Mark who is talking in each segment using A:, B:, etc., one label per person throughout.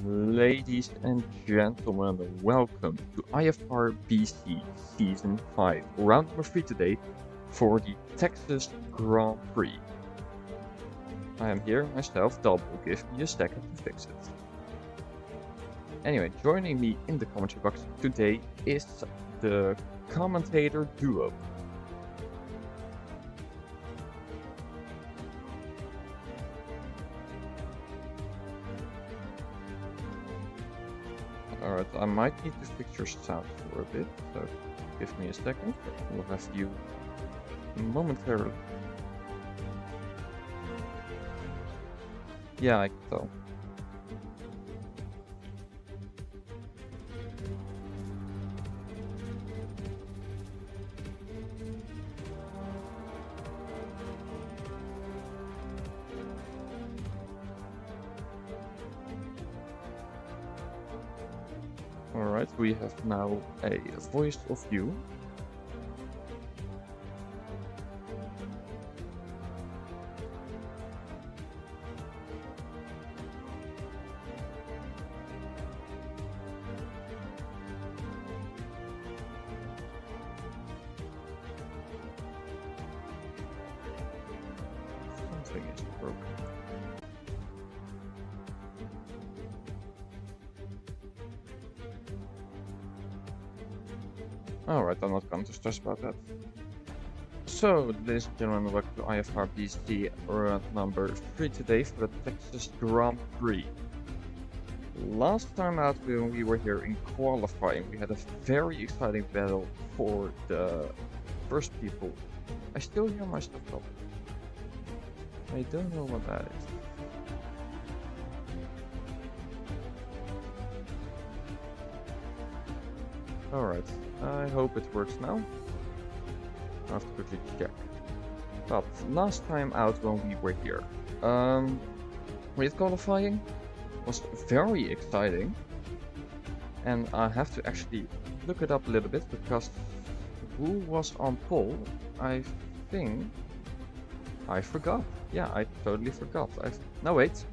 A: Ladies and gentlemen, welcome to IFRBC Season 5, round number 3 today for the Texas Grand Prix. I am here myself, double give me a second to fix it. Anyway, joining me in the commentary box today is the commentator duo. Alright, I might need to fix your sound for a bit, so give me a second. We'll have you momentarily. Yeah, I can tell. Alright, we have now a voice of you. Something is broken. Alright, I'm not going to stress about that. So, ladies and gentlemen, welcome to IFRBC round number 3 today for the Texas Grand Prix. Last time out when we were here in qualifying, we had a very exciting battle for the first people. I still hear myself talk. I don't know what that is. Alright, I hope it works now. I have to quickly check. But last time out when we were here, race qualifying was very exciting. And I have to actually look it up a little bit because who was on pole? I think I forgot. Yeah, I totally forgot. No, wait.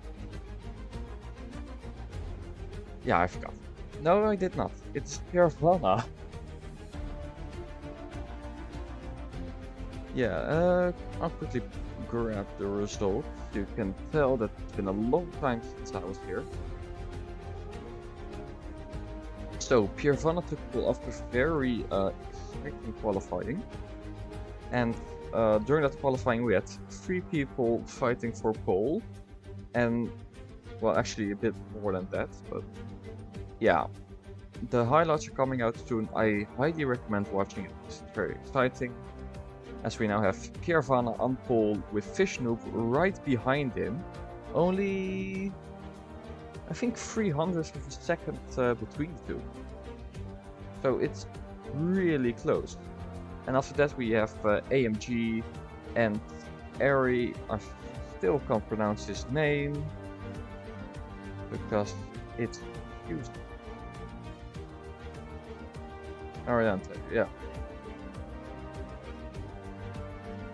A: Yeah, I forgot. No, I did not. It's Caravana. Yeah, I'll quickly grab the results. You can tell that it's been a long time since I was here. So, Caravana took pole after very exciting qualifying. And during that qualifying we had 3 people fighting for pole. And, well, actually a bit more than that, but yeah. The highlights are coming out soon. I highly recommend watching it. It's very exciting. As we now have Caravana on pole with Fishnook right behind him. Only, I think, 300th of a second between the two. So it's really close. And after that we have AMG and Ari. I still can't pronounce his name because it's used. Ariante, yeah.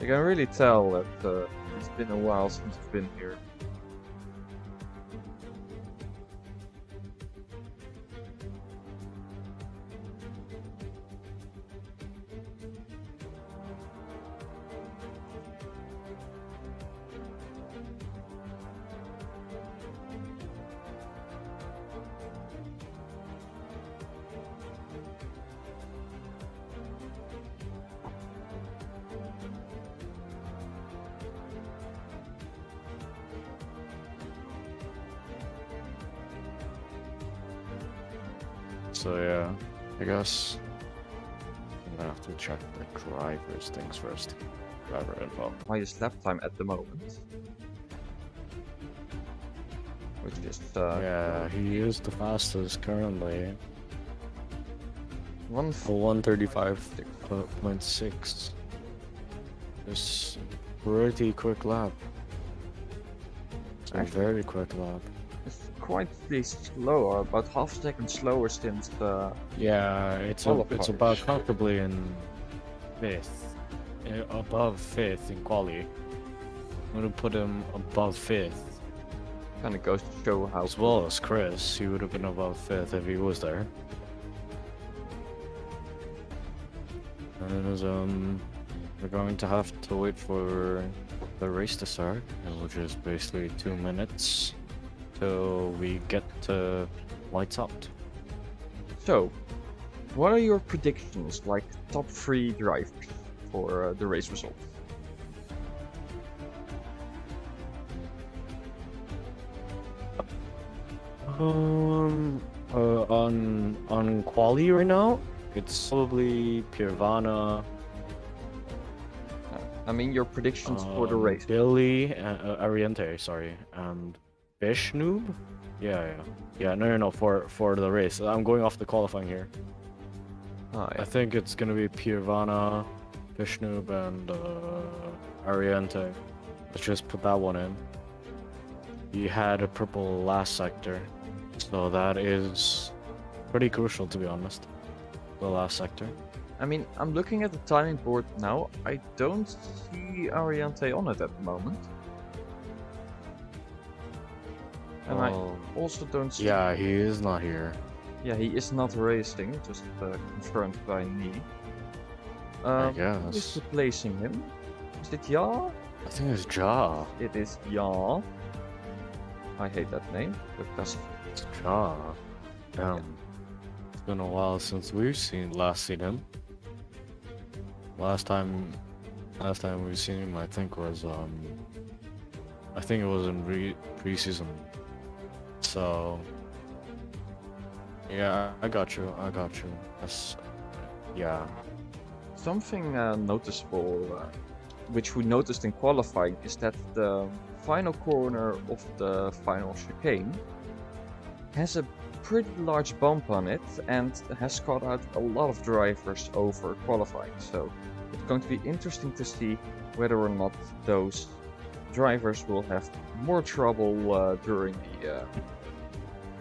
A: You can really tell that it's been a while since I've been here.
B: So yeah, I guess I'm gonna have to check the driver's things first. Driver info.
A: Highest lap time at the moment. Which is
B: yeah, he is the fastest currently. 1:35.6. It's a pretty quick lap. It's a very quick lap.
A: It's quite slower, about half a second slower since
B: yeah, it's about comfortably in 5th, above 5th in quali. I'm gonna put him above 5th
A: Kind of goes to show how.
B: As well as Chris, he would have been above 5th if he was there. And we're going to have to wait for the race to start, which is basically 2 minutes till we get to lights out.
A: So, what are your predictions, like top 3 drivers for the race results?
B: On quali right now, it's probably Pirvana.
A: I mean, your predictions for the race.
B: Billy, Ariente, sorry, and Bishnoob? Yeah, no, for the race. I'm going off the qualifying here.
A: Oh, yeah.
B: I think it's gonna be Pirvana, Bishnoob, and Ariente. Let's just put that one in. He had a purple last sector, so that is pretty crucial, to be honest. The last sector.
A: I mean, I'm looking at the timing board now. I don't see Ariante on it at the moment. And I also don't see...
B: Yeah, he is not here.
A: Yeah, he is not racing, just confirmed by me.
B: I
A: Who is
B: guess.
A: replacing him? Is it Ja?
B: I think it's Ja.
A: It is Ja. I hate that name, because...
B: It's Ja. Damn. It's been a while since we've last seen him. Last time we've seen him, I think was I think it was in pre-season. So yeah, I got you. That's, yeah.
A: Something noticeable, which we noticed in qualifying, is that the final corner of the final chicane has a pretty large bump on it and has caught out a lot of drivers over qualifying. So it's going to be interesting to see whether or not those drivers will have more trouble during the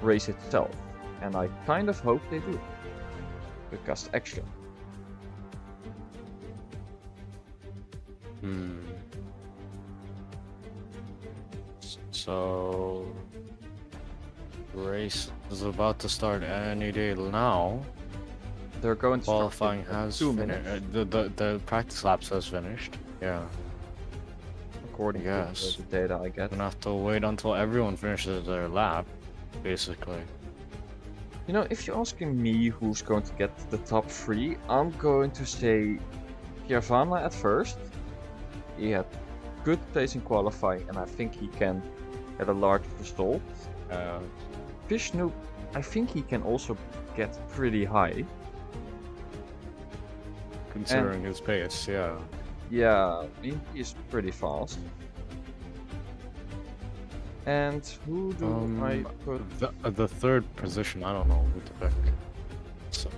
A: race itself. And I kind of hope they do, because action.
B: So race is about to start any day now.
A: They're going to
B: qualifying
A: start in
B: has
A: 2
B: finished.
A: minutes.
B: The practice laps has finished. Yeah.
A: According to the data I get.
B: We're gonna have to wait until everyone finishes their lap, basically.
A: You know, if you're asking me who's going to get the top 3, I'm going to say Piervana at first. He had good place in qualifying, and I think he can get a large result. Vishnu, I think he can also get pretty high.
B: Considering his pace, yeah.
A: Yeah, I mean, he's pretty fast. And who do I put?
B: The third position, I don't know who to pick. So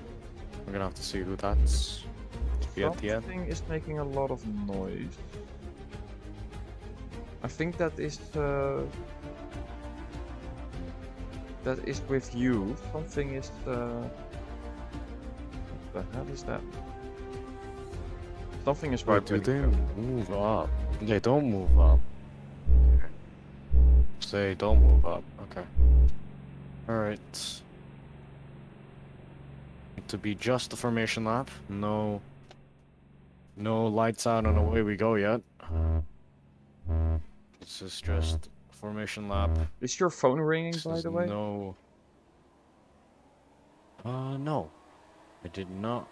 B: we're gonna have to see who that's to be at the end.
A: Something is making a lot of noise. I think that is with you. Something is what the hell is that? Something is
B: vibrating. Do they move up? They don't move up. Okay. They don't move up. Okay. Alright. To be just the formation lap. No lights out and away we go yet. This is just formation lap.
A: Is your phone ringing, by the way?
B: No. No. I did not.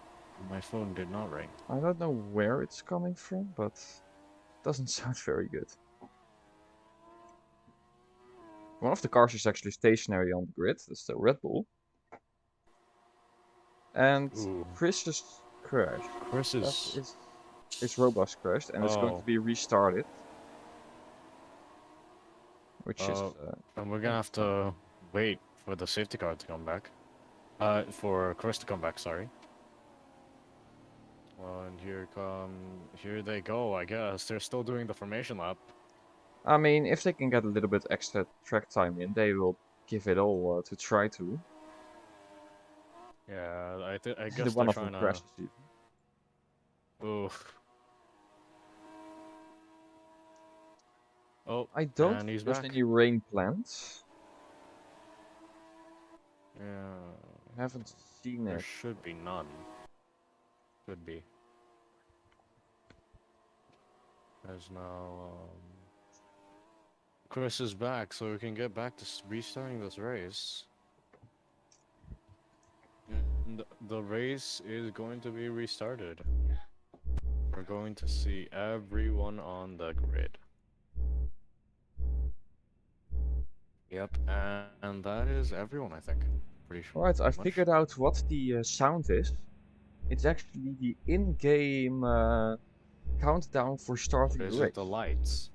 B: My phone did not ring.
A: I don't know where it's coming from, but it doesn't sound very good. One of the cars is actually stationary on the grid. That's the Red Bull. And Chris just crashed. His robust crashed, and it's going to be restarted. Which is...
B: and we're gonna have to wait for the safety car to come back. For Chris to come back, sorry. And here they go, I guess. They're still doing the formation lap.
A: I mean, if they can get a little bit extra track time in, they will give it all to try to.
B: Yeah, I guess
A: one
B: they're
A: of
B: trying
A: them crashes even.
B: Oof. Oh,
A: I don't
B: and
A: think
B: he's
A: there's
B: back.
A: any rain planned.
B: Yeah,
A: I haven't seen
B: there
A: it.
B: should be none. Should be. As now, Chris is back, so we can get back to restarting this race. And the race is going to be restarted. We're going to see everyone on the grid. Yep, and that is everyone, I think. Pretty sure.
A: Alright, I
B: Pretty much.
A: figured out what the sound is. It's actually the in-game countdown for starting the
B: Is
A: race.
B: it the lights?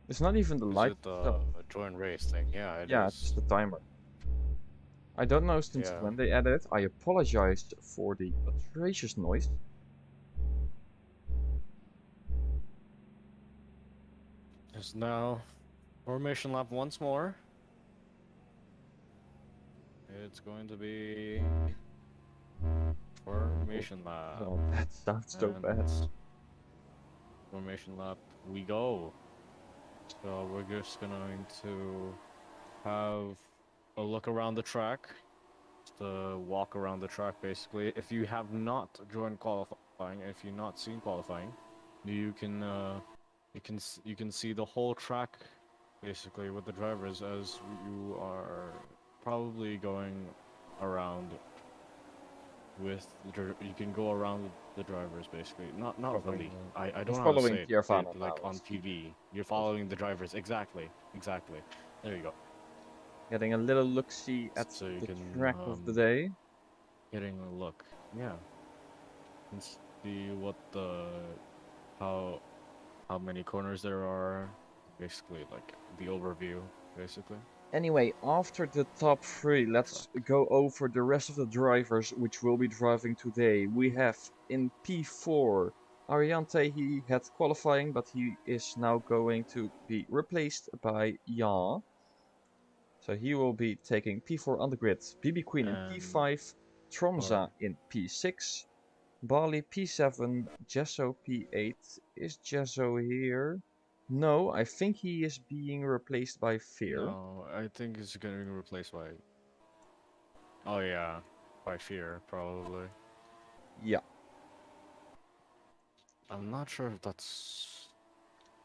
A: It's not even the
B: Is
A: light
B: it the
A: itself.
B: join race thing? Yeah, it
A: Yeah, it's
B: is.
A: the timer. I don't know since
B: Yeah.
A: when they added it. I apologize for the atrocious noise.
B: It's now formation lap once more. It's going to be formation lap.
A: Oh, that sounds so bad.
B: And formation lap we go. So we're just going to have a look around the track. Just a walk around the track basically. If you have not joined qualifying, if you've not seen qualifying, you can see the whole track basically with the drivers as you are probably going around with you can go around the drivers basically. Not
A: Following,
B: really. I
A: I'm
B: don't know how to
A: following
B: say it.
A: Piervana
B: Like
A: now.
B: on TV. You're following the drivers. Exactly. There you go.
A: Getting a little look-see at
B: So you
A: the
B: can
A: track of the day.
B: getting a look. Yeah. You can see what how many corners there are. Basically like the overview basically.
A: Anyway, after the top three, let's go over the rest of the drivers which will be driving today. We have in P4 Ariante. He had qualifying, but he is now going to be replaced by Jan. So he will be taking P4 on the grid. BB Queen in P5, Tromza in P6, Bali P7, Jesso P8. Is Jesso here? No, I think he is being replaced by Fear.
B: No, I think it's getting replaced by. Oh yeah, by Fear probably.
A: Yeah.
B: I'm not sure if that's.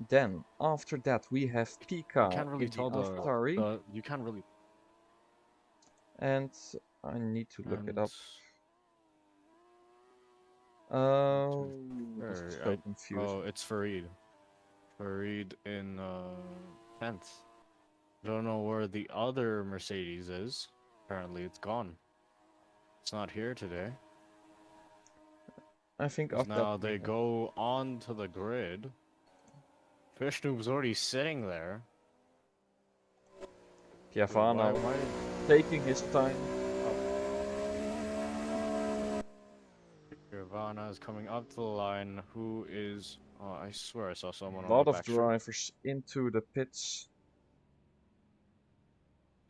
A: Then after that we have Pika
B: You can't really
A: in the
B: tell
A: AlphaTauri.
B: you can't really.
A: And I need to look it
B: And
A: up. Oh, this is so confusing.
B: oh, it's Farid. Farid in 10th. Don't know where the other Mercedes is. Apparently it's gone. It's not here today.
A: I think after
B: Now they go on to the grid. Fishnoob's already sitting there.
A: Piervana taking his time.
B: Nirvana is coming up to the line. Who is? Oh, I swear I saw someone on
A: A lot
B: the
A: of
B: back
A: drivers into the pits.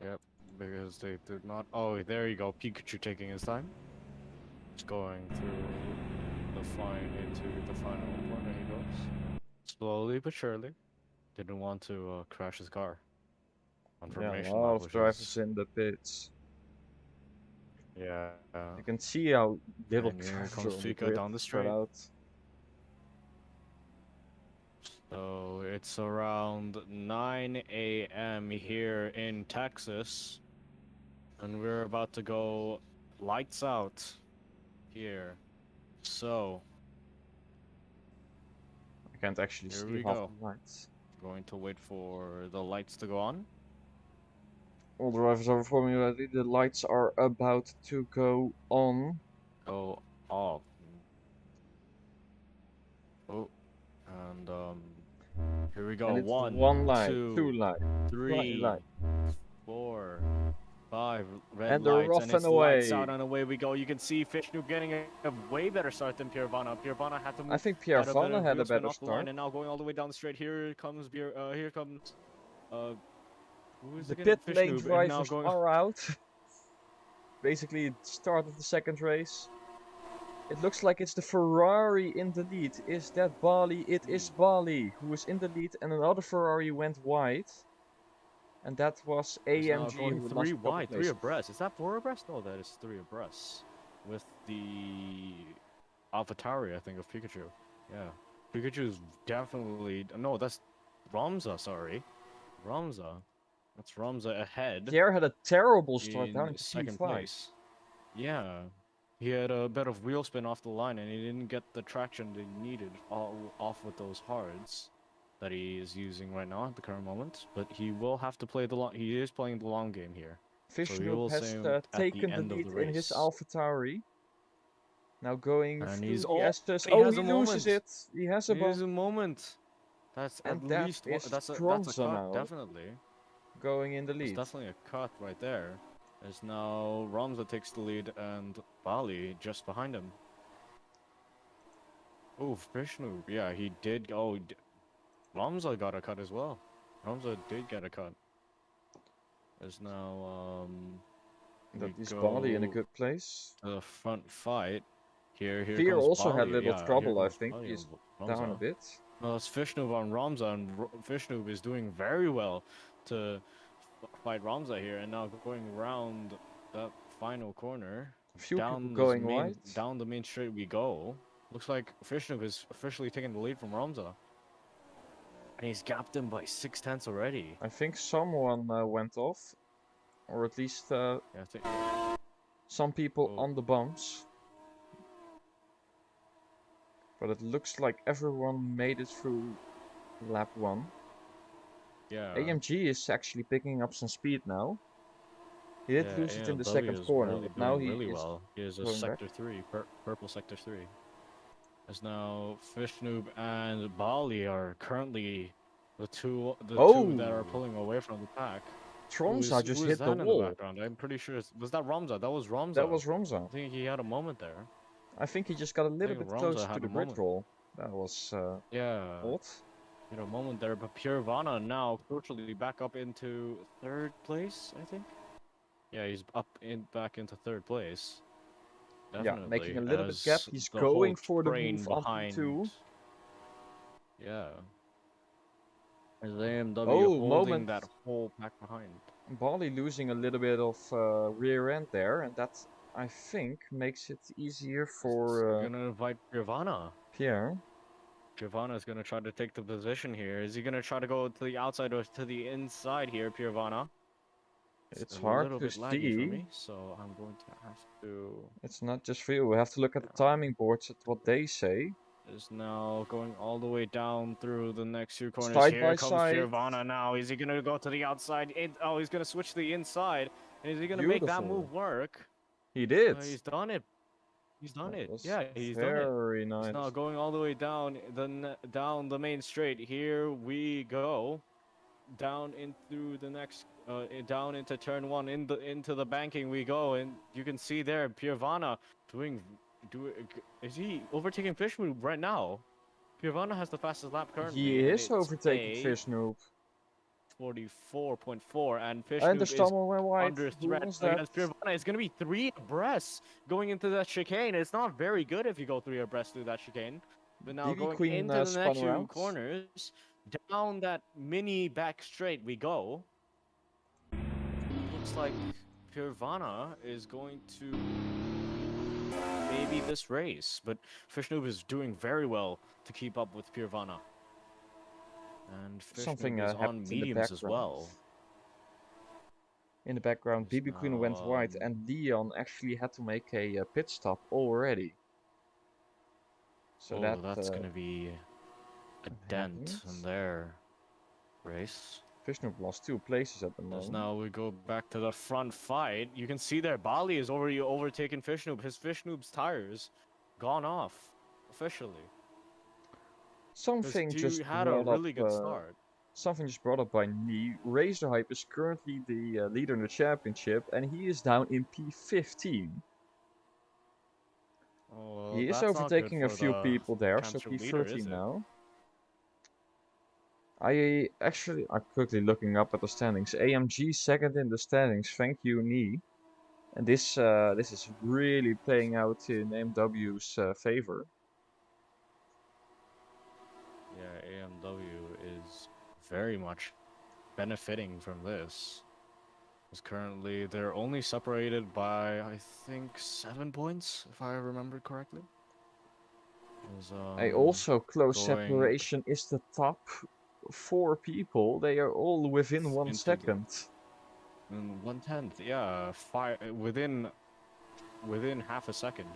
B: Yep, because they did not. Oh, there you go. Pikachu taking his time. Just going through into the final corner. He goes slowly but surely. Didn't want to crash his car.
A: Yeah, a lot of drivers in the pits.
B: Yeah.
A: You can see how little
B: And here
A: drivers
B: comes
A: on the
B: Pika
A: grid
B: down the straight.
A: out.
B: So it's around 9 a.m. here in Texas, and we're about to go lights out here. So
A: I can't actually see half the lights.
B: Going to wait for the lights to go on.
A: All drivers are performing ready. The lights are about to go on.
B: Go off. Oh, and here we go.
A: And it's
B: 1
A: light,
B: 2
A: two light,
B: 3
A: light.
B: 4 5 red
A: and they're
B: lights,
A: off
B: and
A: and
B: it's
A: away.
B: lights out, and away we go. You can see Fishnoop getting a way better start than Piervana. Piervana had to move.
A: I think Piervana had a better start.
B: And now going all the way down the straight. Here comes who is
A: the
B: again?
A: pit lane
B: Fishnoop,
A: drivers are out. Basically, start of the second race. It looks like it's the Ferrari in the lead. Is that Bali? It is Bali who is in the lead, and another Ferrari went wide. And that was
B: It's now
A: AMG
B: going
A: who lost
B: three
A: a couple
B: wide, three
A: places.
B: abreast. Is that four abreast? No, that is three abreast. With the AlphaTauri, I think, of Pikachu. Yeah. Pikachu's definitely... No, that's Ramza, sorry. Ramza. That's Ramza ahead
A: Pierre had a terrible start down
B: in
A: into
B: second
A: P5.
B: place. Yeah. He had a bit of wheel spin off the line, and he didn't get the traction that he needed off with those hards that he is using right now at the current moment. But he will have to play the long... He is playing the long game here. So he
A: Vishnu
B: will
A: has
B: say at the
A: taken the
B: end of
A: lead
B: the
A: in his
B: race.
A: AlphaTauri. Now going
B: And
A: through
B: he's...
A: the
B: Oh!
A: Estes.
B: He
A: Oh,
B: has
A: he
B: a
A: loses
B: moment!
A: it. He has a
B: He has
A: bump.
B: a moment! That's
A: And
B: at
A: that
B: least one...
A: is
B: That's a
A: Tromsø
B: cut,
A: now
B: definitely.
A: going in the
B: That's
A: lead.
B: definitely a cut right there. As now Ramza takes the lead and Bali just behind him. Oh, Vishnu. Yeah, he did. Oh, Ramza got a cut as well. Ramza did get a cut. As now,
A: That
B: we
A: is Bali in a
B: go
A: good place.
B: to the front fight. Here
A: Fear
B: comes
A: also had
B: Bali.
A: little
B: Yeah, here
A: trouble, I
B: comes
A: think.
B: Bali
A: He's
B: and
A: down a
B: Ramza.
A: bit.
B: Well, it's Vishnu on Ramza, and Vishnu is doing very well to fight Ramza here, and now going around that final corner.
A: A few people
B: Down
A: going wide.
B: down the main straight we go. Looks like Vishnu is officially taking the lead from Ramza. And he's gapped him by 6/10 already.
A: I think someone went off. Or at least
B: Yeah, I think...
A: some people
B: Oh.
A: on the bumps. But it looks like everyone made it through lap 1.
B: Yeah.
A: AMG is actually picking up some speed now. He did lose it in the
B: AMW
A: second
B: is
A: corner,
B: really
A: but now
B: doing
A: he
B: really
A: is
B: well. He is a
A: going back.
B: sector 3, purple sector 3. As now Fishnoob and Bali are currently the two that are pulling away from the pack.
A: Tromsø just
B: who
A: hit
B: is
A: the
B: that in the
A: wall.
B: background? I'm pretty sure was that Ramza? That was Ramza.
A: That was Ramza.
B: I think he had a moment there.
A: I think he just got a little bit closer to
B: had
A: the
B: a
A: grid
B: moment.
A: roll. That was
B: Yeah.
A: odd.
B: He had a moment there, but Pirvana now crucially back up into 3rd place, I think. Yeah, he's back into 3rd place. Definitely.
A: Yeah, making a little bit gap. He's going for the move on P2.
B: Yeah. As AMW holding
A: moment.
B: that whole pack behind.
A: Bali losing a little bit of rear end there, and that, I think, makes it easier for
B: We're gonna invite Pirvana.
A: Pierre.
B: Pirvana is gonna try to take the position here. Is he gonna try to go to the outside or to the inside here, Pirvana?
A: It's
B: a
A: hard
B: little
A: to
B: bit laggy for
A: see.
B: me, so I'm going to have to...
A: It's not just for you. We have to look at the timing boards at what they say.
B: Is now going all the way down through the next few corners.
A: Side
B: Here
A: by
B: comes
A: side.
B: Pirvana now. Is he gonna go to the outside? Oh, he's gonna switch to the inside. And is he gonna make that move work?
A: He did.
B: He's done it. He's done it.
A: Was
B: Yeah, he's done it.
A: very nice.
B: He's now going all the way down the main straight. Here we go. Down into the next down into turn 1 into the banking we go, and you can see there Pirvana is he overtaking Fishmove right now? Pirvana has the fastest lap currently.
A: He is overtaking Fishnoob.
B: 44.4, and Fishnoob is under threat against Pirvana. It's going to be 3 abreast going into that chicane. It's not very good if you go 3 abreast through that chicane. But now going into the next few corners, down that mini back straight we go. Looks like Pirvana is going to maybe this race, but Fishnoob is doing very well to keep up with Pirvana. And Fishnoob is on mediums as well.
A: In the background, BB Queen went wide, and Leon actually had to make a pit stop already. So
B: that's going to be a dent in their race.
A: Fishnoob lost 2 places at the moment.
B: As now we go back to the front fight. You can see there, Bali is already overtaken Fishnoob. His Fishnoob's tires gone off officially.
A: Something just
B: had a really good start.
A: Something just brought up by me. Razor Hype is currently the leader in the championship, and he is down in P15.
B: Oh,
A: he is overtaking a few people there, so P13 now. I'm quickly looking up at the standings. AMG second in the standings, thank you, Nee. And this is really playing out in AMW's favor.
B: Yeah, AMW is very much benefiting from this. Because currently they're only separated by, I think, 7 points, if I remember correctly.
A: A also close
B: going
A: separation is the top 4 people. They are all within 1
B: into the
A: second.
B: 1/10, yeah, within half a second.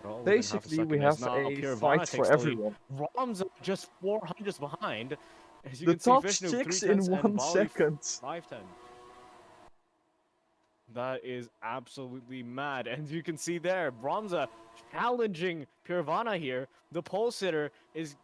B: They're all within half a
A: Basically, we
B: second. As
A: have
B: now
A: a fight
B: Pirvana
A: for
B: takes the lead.
A: everyone.
B: Ramza just 400s behind. As you
A: The
B: can see,
A: top
B: Vishnu
A: 6
B: 3/10
A: in
B: and
A: 1
B: Bali
A: second.
B: 5/10. That is absolutely mad. And you can see there, Ramza challenging Pirvana here. The pole sitter is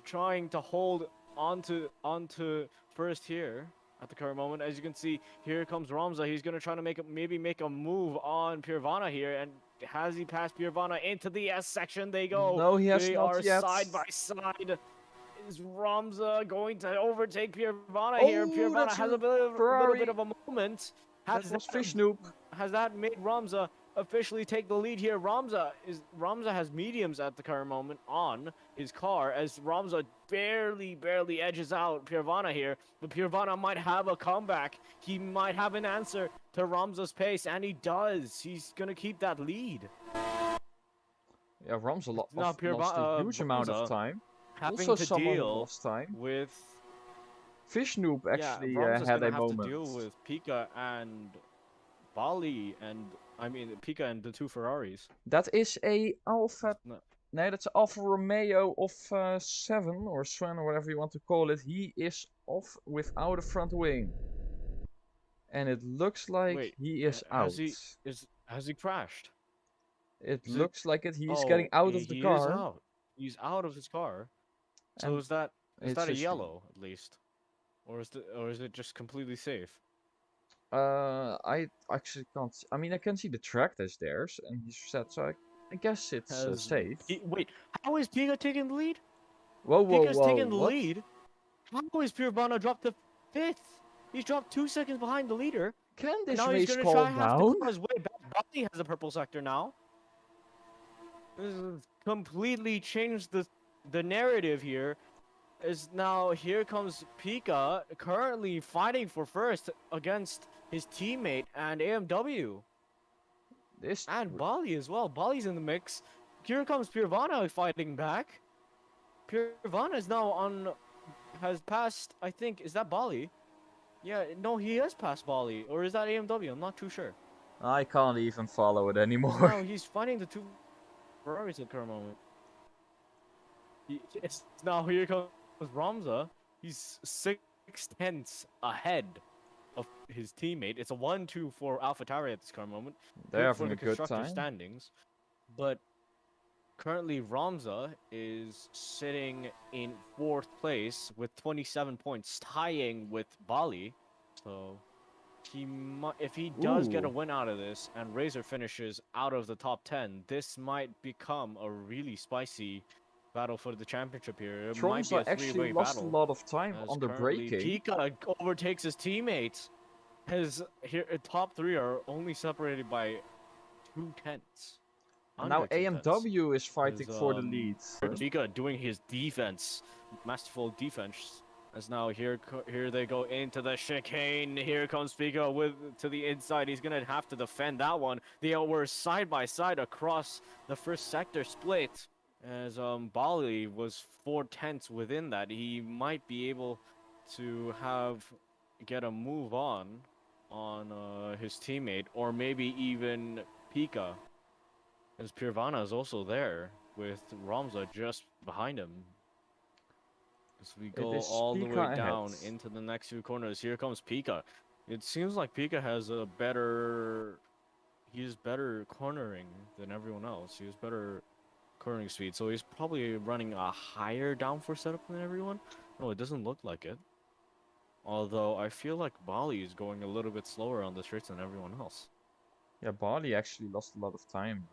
B: trying to hold onto first here at the current moment. As you can see, here comes Ramza. He's gonna try to maybe make a move on Pirvana here. And has he passed Pirvana into the S section? They go.
A: No, he has
B: They
A: not
B: are
A: yet.
B: side by side. Is Ramza going to overtake Pirvana
A: Oh,
B: here? Pirvana
A: that's
B: has
A: a
B: a little bit of a moment.
A: That was Fishnoop.
B: Has that made Ramza officially take the lead here? Ramza has mediums at the current moment on his car as Ramza barely edges out Pirvana here. But Pirvana might have a comeback. He might have an answer to Ramza's pace, and he does. He's gonna keep that lead.
A: Yeah, Ramza
B: Now
A: lost a huge amount of time.
B: Having
A: Also,
B: to
A: someone
B: deal
A: lost time.
B: with
A: Fishnoop actually
B: Ramza's
A: had
B: gonna
A: a
B: have
A: moment.
B: to deal with Pika and Bali, and I mean Pika and the 2 Ferraris.
A: Dat is a Alfa.
B: No.
A: Nee, that's Alfa Romeo of 7 or Swan or whatever you want to call it. He is off without a front wing. And it looks like
B: Wait,
A: he is out.
B: Has he crashed?
A: It looks like it. He's getting
B: Oh,
A: out of the
B: he
A: car.
B: is out. He's out of his car. So
A: And
B: is that a
A: his
B: yellow at least, or is it just completely safe?
A: I actually can't. I mean, I can see the track that's theirs, and he's set, so I guess it's safe.
B: Wait, how is Pika taking the lead?
A: Whoa,
B: Pika's taking the
A: what?
B: lead. How is Pirvana dropped to 5th? He's dropped 2 seconds behind the leader.
A: Can this
B: now
A: race
B: he's gonna
A: calm
B: try have to
A: down?
B: claw his way back. Bali has a purple sector now. This has completely changed the narrative here. Is now here comes Pika currently fighting for first against his teammate and AMW. And Bali as well. Bali's in the mix. Here comes Pirvana fighting back. Pirvana is now has passed, I think, is that Bali? Yeah, no, he has passed Bali. Or is that AMW? I'm not too sure.
A: I can't even follow it anymore.
B: No, he's fighting the 2 Ferraris at the current moment. Now here comes Ramza. He's 6/10 ahead of his teammate. It's a 1-2 for AlphaTauri at this current moment.
A: They're
B: for
A: having
B: the
A: a good
B: constructor
A: time.
B: standings. But currently Ramza is sitting in 4th place with 27 points, tying with Bali. So if he does get a win out of this and Razor finishes out of the top 10, this might become a really spicy battle for the championship here. It might be a
A: actually
B: three-way
A: lost
B: battle.
A: a lot of time on the braking.
B: Pika overtakes his teammates. Top 3 are only separated by 2/10.
A: And now AMW is fighting for the lead.
B: Pika doing his defense, masterful defense. As now here they go into the chicane. Here comes Pika to the inside. He's gonna have to defend that one. They were side by side across the first sector split. As Bali was 4/10 within that, he might be able to get a move on his teammate, or maybe even Pika. As Pirvana is also there with Ramza just behind him. As we go all the way down into the next few corners, here comes Pika. It seems like Pika has he's better cornering than everyone else. He has better cornering speed, so he's probably running a higher downforce setup than everyone. No, it doesn't look like it. Although I feel like Bali is going a little bit slower on the straights than everyone else.
A: Yeah, Bali actually lost a lot of time.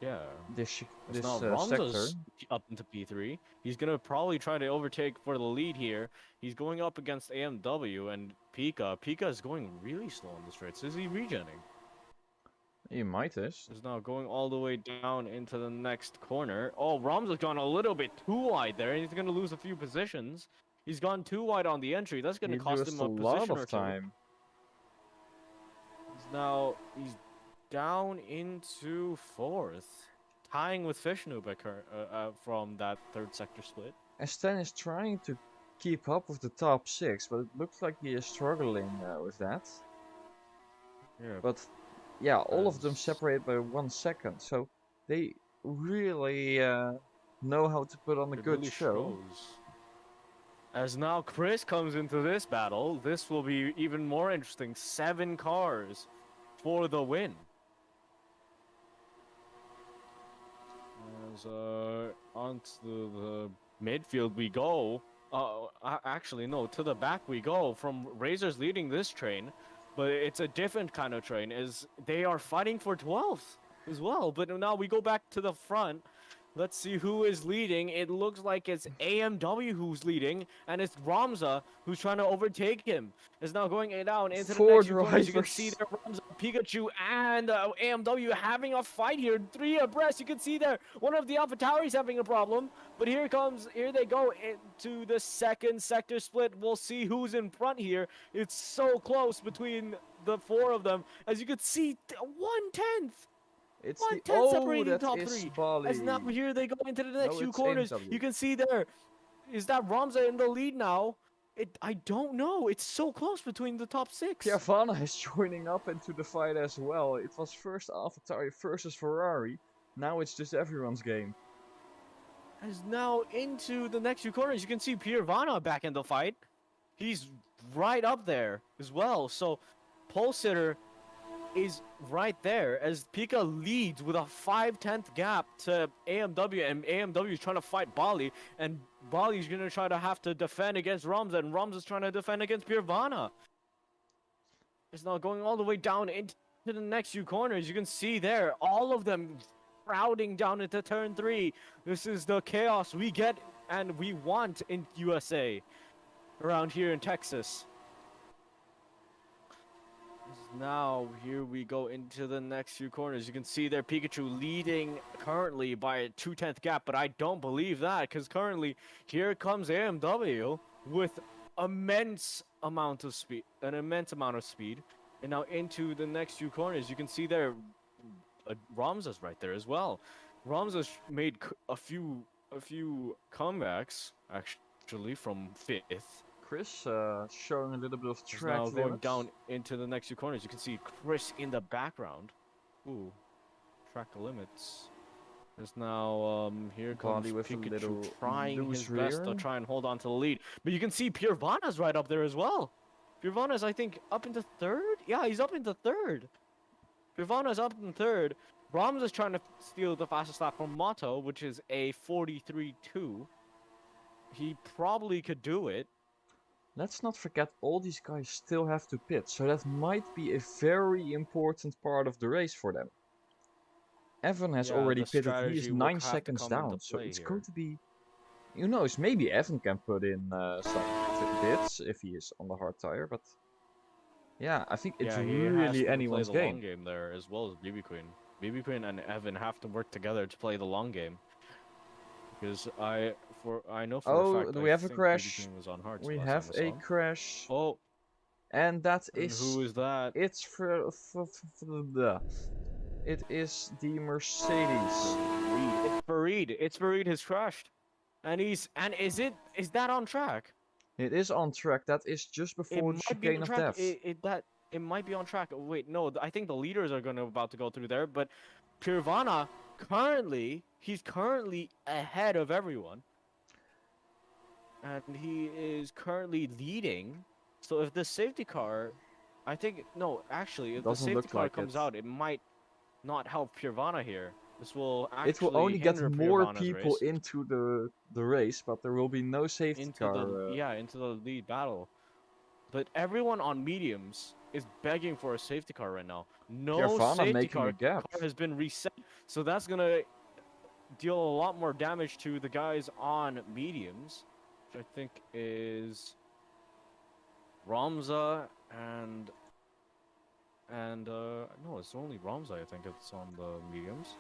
B: Yeah.
A: This
B: Ramza's up into P3. He's gonna probably try to overtake for the lead here. He's going up against AMW and Pika. Pika is going really slow on the straights. Is he regenning?
A: He might is.
B: Is now going all the way down into the next corner. Oh, Ramza's gone a little bit too wide there, and he's going to lose a few positions. He's gone too wide on the entry. That's going
A: He
B: to cost him
A: lost a
B: a
A: lot
B: position or
A: of
B: two.
A: time.
B: He's down into fourth, tying with Fishnoop from that third sector split.
A: Stan is trying to keep up with the top 6, but it looks like he is struggling with that.
B: Yeah,
A: But yeah, all of them separate by 1 second, so they really know how to put on a
B: it
A: good
B: really
A: show.
B: shows. As now Chris comes into this battle, this will be even more interesting. 7 cars for the win. As onto the midfield we go. Actually no, to the back we go. From Razors leading this train, but it's a different kind of train. As they are fighting for 12th as well. But now we go back to the front. Let's see who is leading. It looks like it's AMW who's leading, and it's Ramza who's trying to overtake him. Is now going down into the
A: 4
B: next few corners. You can
A: drivers.
B: see there Ramza, Pikachu, and AMW having a fight here. 3 abreast. You can see there one of the AlphaTauri's having a problem. But here they go into the second sector split. We'll see who's in front here. It's so close between the 4 of them. As you can see, 1/10.
A: It's the
B: 1/10 separating
A: that
B: top
A: is
B: 3.
A: Bali.
B: As now here they go into the next
A: No,
B: few
A: it's
B: corners.
A: AMW.
B: You can see there. Is that Ramza in the lead now? I don't know. It's so close between the top 6.
A: Piervana is joining up into the fight as well. It was first AlphaTauri versus Ferrari. Now it's just everyone's game.
B: As now into the next few corners, you can see Piervana back in the fight. He's right up there as well. So Pole Sitter is right there as Pika leads with a 5/10 gap to AMW, and AMW is trying to fight Bali, and Bali's gonna try to have to defend against Ramza, and Ramza's trying to defend against Piervana. It's now going all the way down into the next few corners. You can see there, all of them crowding down into turn 3. This is the chaos we get and we want in USA, around here in Texas. Now, here we go into the next few corners. You can see there Pikachu leading currently by a 2/10 gap, but I don't believe that, because currently here comes AMW with an immense amount of speed. And now into the next few corners, you can see there Ramza's right there as well. Ramza's made a few comebacks, actually, from 5th.
A: Chris showing a little bit of track
B: now going
A: limits.
B: down into the next few corners. You can see Chris in the background. Ooh, track limits. There's now here comes
A: with
B: Pikachu trying his
A: rear.
B: best to try and hold on to the lead. But you can see Piervana's right up there as well. Piervana's, I think, up into 3rd. Yeah, he's up into 3rd. Piervana's up in 3rd. Brahms is trying to steal the fastest lap from Motto, which is a 43.2. He probably could do it.
A: Let's not forget, all these guys still have to pit, so that might be a very important part of the race for them. Evan has already pitted, he is 9 seconds down, so it's going to be... Who knows, maybe Evan can put in some bits if he is on the hard tire, but... Yeah, I think it's really anyone's
B: game.
A: game.
B: Long game there, as well as BB Queen. BB Queen and Evan have to work together to play the long game. Because I know for a fact,
A: do we have a crash?
B: Was on hard
A: We have a crash.
B: Oh,
A: and that is.
B: Who is that?
A: It's it is the Mercedes.
B: It's Farid. It's Farid has crashed, and is that on track?
A: It is on track. That is just before the chicane of death.
B: It might be on track. Wait, no, I think the leaders are about to go through there, but Piervana he's currently ahead of everyone. And he is currently leading. So if the safety car, if the safety car comes out, it might not help Piervana here. This will actually
A: it will only get more people
B: race.
A: into the race, but there will be no safety car.
B: Into the lead battle. But everyone on mediums is begging for a safety car right now. No safety car has been reset, so that's gonna deal a lot more damage to the guys on mediums, which I think is Ramza and and no, it's only Ramza. I think it's on the mediums,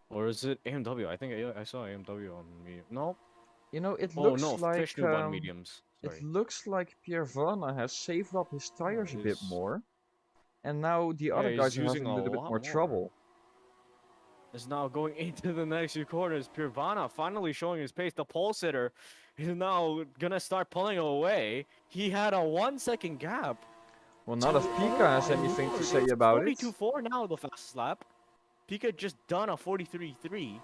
B: or is it AMW? I think I saw AMW on medium. No,
A: You know, it
B: oh
A: looks
B: no,
A: like
B: Fish Noob on mediums. Sorry.
A: Piervana has saved up his
B: Oh,
A: tires a bit
B: he's
A: more, and now the
B: yeah,
A: other
B: he's
A: guys are
B: using
A: having a
B: a
A: little bit
B: lot
A: more
B: more.
A: trouble.
B: Is now going into the next few corners. Pirvana finally showing his pace. The pole sitter is now gonna start pulling away. He had a 1 second gap.
A: Well, not if Pika
B: Oh
A: has
B: my
A: anything to
B: lord!
A: say
B: It's
A: about it.
B: 42.4 now. The fastest lap. Pika just done a 43.3.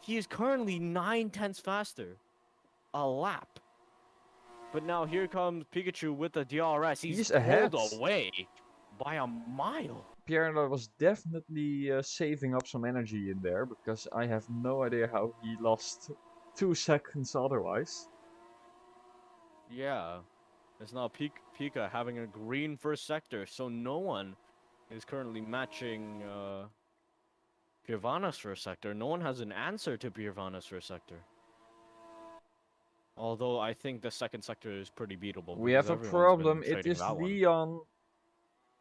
B: He is currently 9 tenths faster a lap. But now here comes Pikachu with the DRS. He's
A: He's
B: pulled
A: ahead.
B: away by a mile.
A: Pierre was definitely saving up some energy in there, because I have no idea how he lost 2 seconds otherwise.
B: Yeah. It's now Pika having a green first sector, so no one is currently matching Pirvana's first sector. No one has an answer to Pirvana's first sector. Although I think the second sector is pretty beatable
A: We
B: because
A: have a
B: everyone's been
A: problem. It
B: trading
A: is
B: that one.
A: Leon.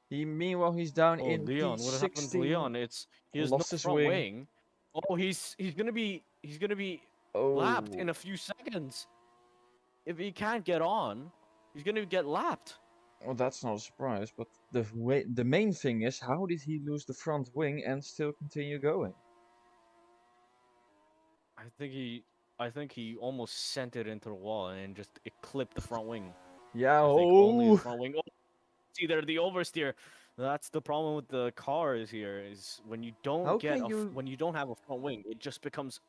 A: Meanwhile, he's down
B: Oh,
A: in
B: Leon, what happened to
A: P16.
B: Leon? He has no
A: Lost his
B: front
A: wing.
B: wing. Oh, he's gonna be lapped
A: Oh.
B: in a few seconds. If he can't get on, he's gonna get lapped.
A: Well, that's not a surprise, but the main thing is, how did he lose the front wing and still continue going?
B: I think he almost sent it into the wall and just it clipped the front wing.
A: Yeah,
B: I think only the
A: oh!
B: front wing. Oh, see there, the oversteer. That's the problem with the cars here. Is when you don't
A: How
B: get
A: can you...
B: when you don't have a front wing, it just becomes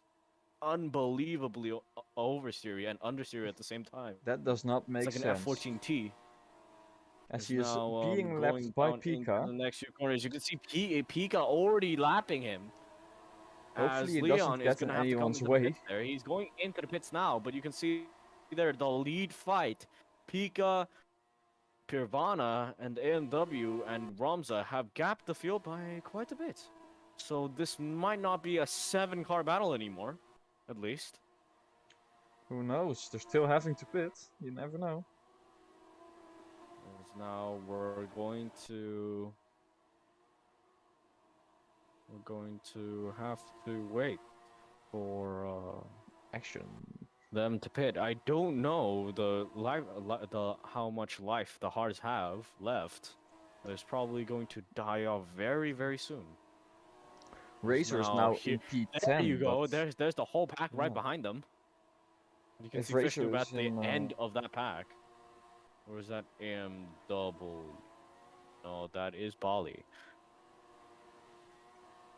B: unbelievably oversteery and understeery at the same time.
A: That does not
B: It's
A: make
B: like an
A: sense.
B: F14T.
A: As
B: Is
A: he is
B: now
A: being
B: going
A: lapped by
B: down into
A: Pika.
B: the next few corners. You can see Pika already lapping him.
A: Hopefully
B: As
A: he
B: Leon
A: doesn't
B: is
A: get in
B: going to have to come
A: anyone's
B: into the
A: way.
B: pits there. He's going into the pits now, but you can see there the lead fight. Pika, Pirvana, and AMW and Ramza have gapped the field by quite a bit. So this might not be a 7-car battle anymore, at least.
A: Who knows? They're still having to pit. You never know.
B: As now we're going to have to wait for
A: Action.
B: them to pit. I don't know the how much life the hearts have left. But it's probably going to die off very, very soon.
A: Razor is now
B: Here,
A: in
B: there you
A: P10,
B: go.
A: but...
B: There's the whole pack right
A: Yeah.
B: behind them. You can
A: If
B: see Fish
A: Razor
B: Noob
A: is
B: at the
A: in...
B: end of that pack. Or is that M double? No, that is Bali.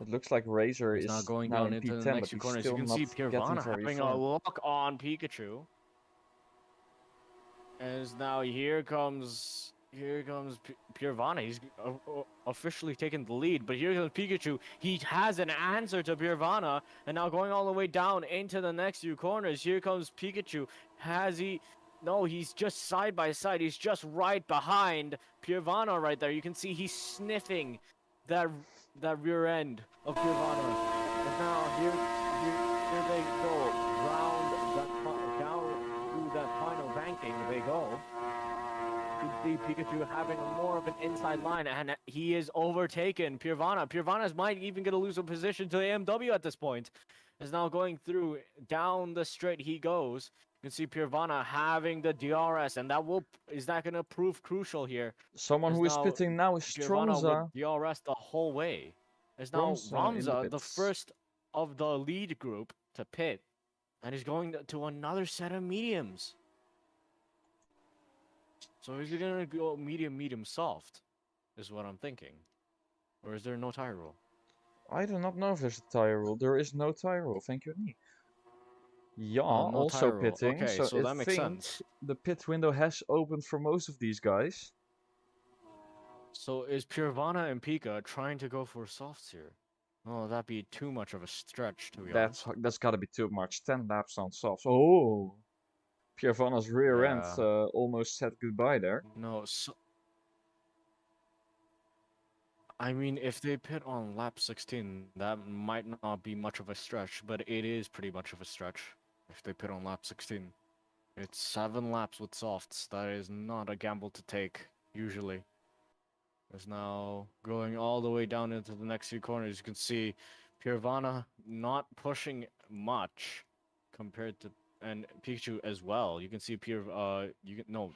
A: It looks like Razor
B: He's now
A: is
B: going
A: now
B: down
A: in
B: into the
A: P10,
B: next
A: but
B: few
A: he's
B: corners. You
A: still
B: can
A: not
B: see
A: getting
B: Pirvana
A: very
B: having a
A: far.
B: lock on Pikachu. As now here comes Pirvana. He's officially taken the lead, but here comes Pikachu. He has an answer to Pirvana, and now going all the way down into the next few corners. Here comes Pikachu. Has he? No, he's just side by side. He's just right behind Pirvana right there. You can see he's sniffing that rear end of Pirvana. And now here they go round down through that final ranking. They go. You see Pikachu having more of an inside line, and he is overtaken Pirvana. Pirvana's might even get a lose a position to AMW at this point. Is now going through down the straight he goes. You can see Pirvana having the DRS, and is that gonna prove crucial here?
A: Someone
B: Is
A: who is
B: now
A: pitting now is
B: Pirvana with
A: Stromza.
B: DRS the whole way. Is now
A: Stromza in the
B: Ramza the
A: pits.
B: first of the lead group to pit, and he's going to another set of mediums. So is he gonna go medium, soft? Is what I'm thinking. Or is there no tire rule?
A: I do not know if there's a tire rule. There is no tire rule, thank you, Nick. Ja,
B: Oh, no
A: also
B: tire rule.
A: pitting,
B: Okay,
A: so
B: so
A: I
B: that makes
A: think
B: sense.
A: the pit window has opened for most of these guys.
B: So is Pirvana and Pika trying to go for softs here? Oh, that'd be too much of a stretch, to be honest.
A: That's gotta be too much. 10 laps on softs. Oh! Piervana's rear end
B: Yeah.
A: almost said goodbye there.
B: No, so... I mean, if they pit on lap 16, that might not be much of a stretch, but it is pretty much of a stretch if they pit on lap 16. It's 7 laps with softs. That is not a gamble to take, usually. is now going all the way down into the next few corners. You can see Pirvana not pushing much compared to, and Pikachu as well. You can see no,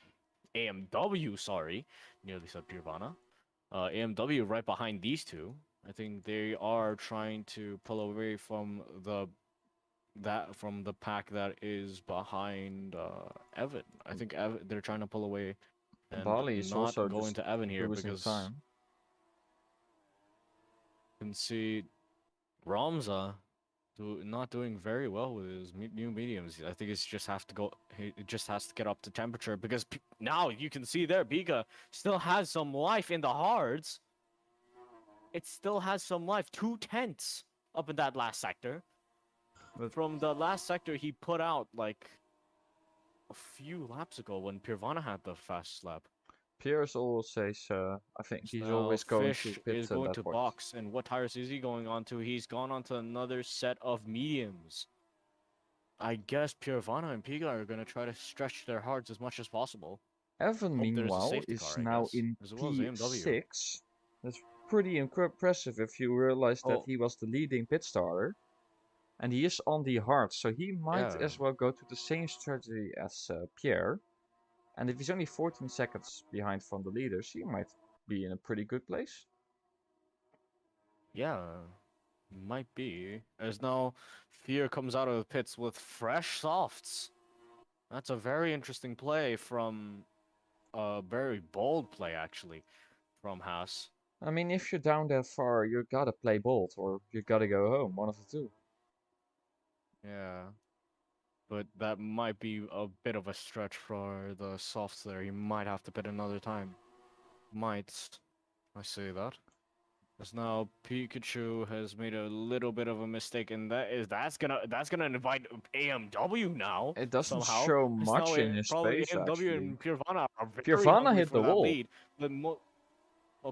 B: AMW, sorry, nearly said Pirvana. AMW right behind these two. I think they are trying to pull away from the pack that is behind Evan. I think they're trying to pull away and
A: Bali is
B: not
A: also
B: go
A: just
B: into Evan here
A: losing
B: because
A: time.
B: you can see Ramza not doing very well with his new mediums. I think it's just have to go. It just has to get up to temperature because now you can see there Pika still has some life in the hards. It still has some life. 2/10 up in that last sector.
A: But
B: From the last sector he put out like a few laps ago when Pirvana had the fast lap.
A: Pierce always says, I think
B: So
A: he's
B: now
A: always going to
B: Fish
A: pit
B: is going
A: that
B: to
A: point.
B: box, and what tires is he going on to? He's gone on to another set of mediums. I guess Pirvana and Piga are going to try to stretch their hearts as much as possible.
A: Evan,
B: Hope there's a
A: meanwhile,
B: safety
A: is
B: car, I
A: now
B: guess,
A: in
B: as well as AMW.
A: P6. That's pretty impressive if you realize that
B: Oh,
A: he was the leading pit starter. And he is on the hard, so he might
B: yeah.
A: as well go to the same strategy as Pierre. And if he's only 14 seconds behind from the leaders, he might be in a pretty good place.
B: Yeah, might be. As now Fear comes out of the pits with fresh softs. That's a very interesting play from a very bold play, actually, from Haas.
A: I mean, if you're down that far, you gotta play bold, or you gotta go home, one of the two.
B: Yeah. But that might be a bit of a stretch for the softs there. He might have to pit another time. Might. I say that. Because now Pikachu has made a little bit of a mistake, and that's gonna invite AMW now
A: It doesn't
B: somehow.
A: show
B: It's now
A: much in his
B: probably
A: space,
B: AMW
A: actually.
B: and Pirvana are very
A: Pirvana
B: hungry
A: hit
B: for
A: the
B: that
A: wall.
B: lead. But well,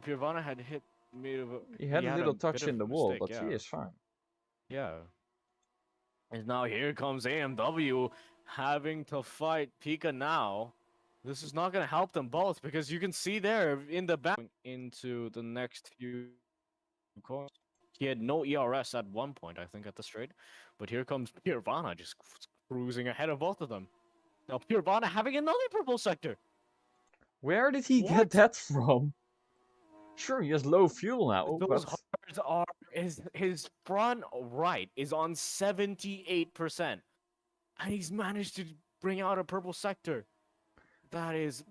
B: Pirvana had hit
A: He had a
B: had
A: little
B: a bit
A: touch
B: of
A: in
B: a
A: the wall,
B: mistake,
A: but he
B: yeah.
A: is fine.
B: Yeah. And now here comes AMW having to fight Pika now. This is not going to help them both because you can see there in the back into the next few corners. He had no ERS at one point, I think, at the straight. But here comes Pirvana just cruising ahead of both of them. Now Pirvana having another purple sector.
A: Where did he get
B: What?
A: that from? Sure, he has low fuel now,
B: Those
A: but
B: hards are his front right is on 78%. And he's managed to bring out a purple sector. That is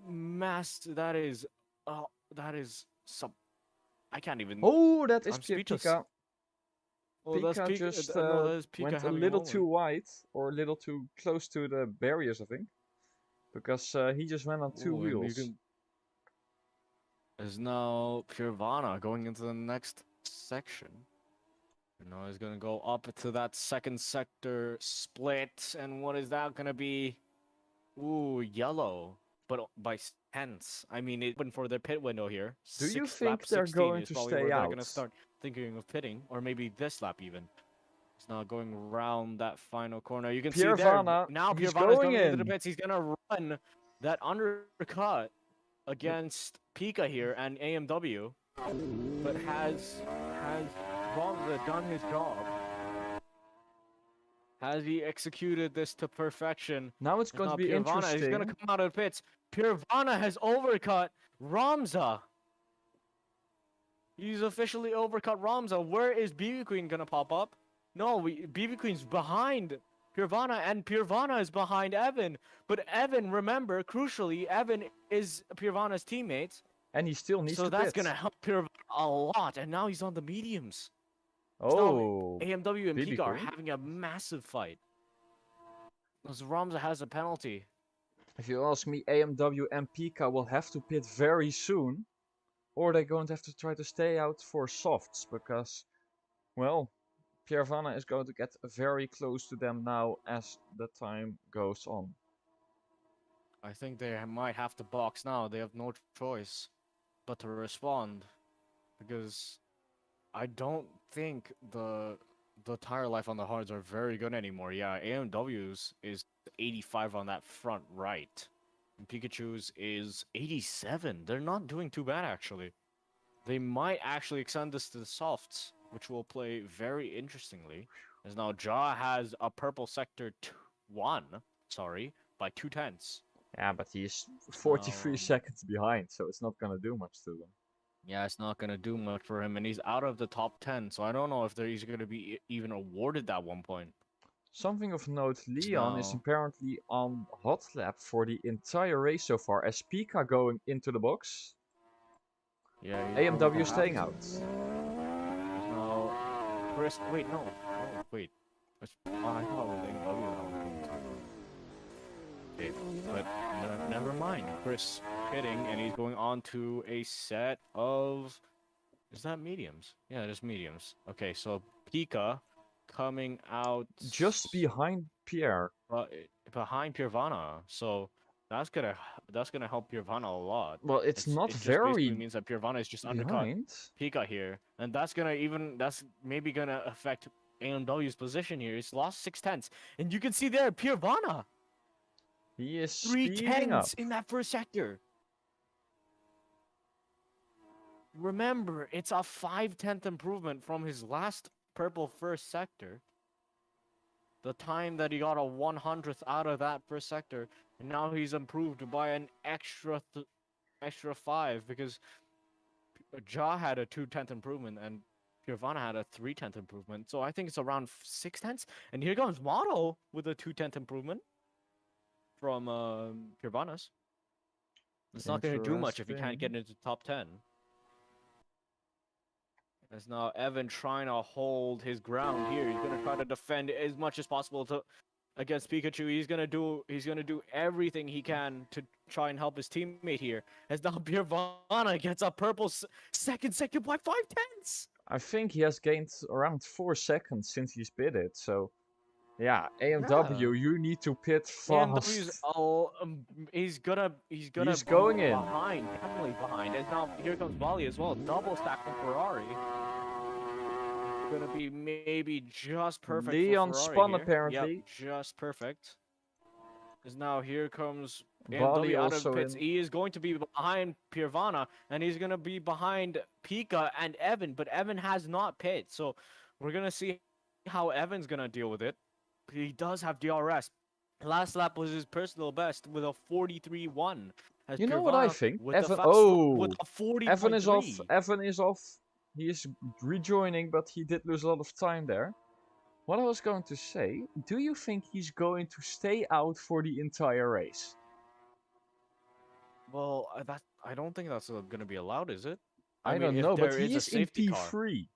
B: that is some. I can't even.
A: oh, that is
B: I'm speechless.
A: Pika.
B: Oh, that's
A: Pika
B: Pika.
A: just
B: No, that is Pika
A: went a
B: having a
A: little too
B: moment.
A: wide, or a little too close to the barriers, I think. Because he just went on two
B: Oh, and you
A: wheels.
B: can. Is now Pirvana going into the next section. And now he's gonna go up to that second sector split, and what is that gonna be? Ooh, yellow, but by tenths. I mean, it open for their pit window here.
A: Do you
B: Lap
A: think they're
B: 16
A: going
B: is
A: to
B: probably
A: stay
B: where they're
A: out?
B: gonna start thinking of pitting, or maybe this lap even. It's now going around that final corner. You can see there
A: Pirvana,
B: now.
A: he's
B: Pirvana's
A: going
B: coming into the
A: in.
B: pits. He's gonna run that undercut
A: But
B: against Pika here and AMW, but has Bonza done his job? Has he executed this to perfection?
A: now it's going to
B: Now
A: be
B: Pirvana is going to
A: interesting.
B: come out of the pits. Pirvana has overcut Ramza. He's officially overcut Ramza. Where is BB Queen going to pop up? No, BB Queen's behind Pirvana, and Pirvana is behind Evan. But Evan, remember, crucially, Evan is Pirvana's teammate.
A: And he still needs
B: So
A: to
B: that's
A: pit.
B: going to help Pirvana a lot. And now he's on the mediums.
A: Oh,
B: so now AMW and
A: BB
B: Pika are
A: Queen.
B: having a massive fight. Because Ramza has a penalty.
A: If you ask me, AMW and Pika will have to pit very soon. Or they're going to have to try to stay out for softs. Because, well, Piervana is going to get very close to them now as the time goes on.
B: I think they might have to box now. They have no choice but to respond. Because I don't think the tire life on the hards are very good anymore. Yeah, AMW's is 85 on that front right. And Pikachu's is 87. They're not doing too bad, actually. they might actually extend this to the softs, which will play very interestingly. As now Jaw has a purple sector 1, sorry, by 2/10.
A: Yeah, but he's 43
B: Now,
A: seconds behind, so it's not gonna do much to them.
B: yeah, it's not gonna do much for him, and he's out of the top 10. So I don't know if he's gonna be even awarded that 1 point.
A: Something of note, Leon is
B: Now,
A: apparently on hot lap for the entire race so far, as Pika going into the box.
B: yeah, he's going
A: AMW
B: to have
A: staying
B: to.
A: out.
B: Now, Chris, wait, no, wait. I thought it was AMW that was going to. Okay, but never mind. Chris hitting, and he's going on to a set of. Is that mediums? Yeah, it is mediums. Okay, so Pika coming out
A: Just behind Pierre.
B: behind Pirvana. So that's gonna help Pirvana a lot.
A: Well, it's not
B: It just basically
A: very
B: means that Pirvana is just undercut
A: behind.
B: Pika here, and that's maybe gonna affect AMW's position here. He's lost 6/10, and you can see there Pirvana
A: He is
B: 3
A: speeding up.
B: tenths in that first sector. Remember, it's a 5/10 improvement from his last purple first sector. The time that he got a 100th out of that first sector, and now he's improved by an extra 5 because Ja had a 2/10 improvement and Pirvana had a 3/10 improvement. So I think it's around 6/10. And here comes Motto with a 2/10 improvement from Pirvana's. It's not going to do much if he can't get into top 10. As now Evan trying to hold his ground here. He's gonna try to defend as much as possible against Pikachu. He's gonna do everything he can to try and help his teammate here. As now Pirvana gets a purple second sector by 5/10.
A: I think he has gained around 4 seconds since he's pitted, so yeah, AMW, you need to pit fast.
B: He's
A: going in.
B: behind, definitely behind. And now here comes Bali as well, double stack from Ferrari. Gonna be maybe just perfect.
A: Leon
B: for Ferrari
A: spun
B: here.
A: apparently.
B: Yep, just perfect. Because now here comes
A: Bali
B: AMW out of
A: also
B: pits.
A: in.
B: He is going to be behind Pirvana, and he's gonna be behind Pika and Evan, but Evan has not pit, so we're gonna see how Evan's gonna deal with it. He does have DRS. Last lap was his personal best with a 43.1.
A: You know what I think?
B: With
A: Evan.
B: with a 40.
A: Evan is off. Evan is off. He is rejoining, but he did lose a lot of time there. What I was going to say, do you think he's going to stay out for the entire race?
B: Well, I don't think that's going to be allowed, is it?
A: I don't know, but he is in P3.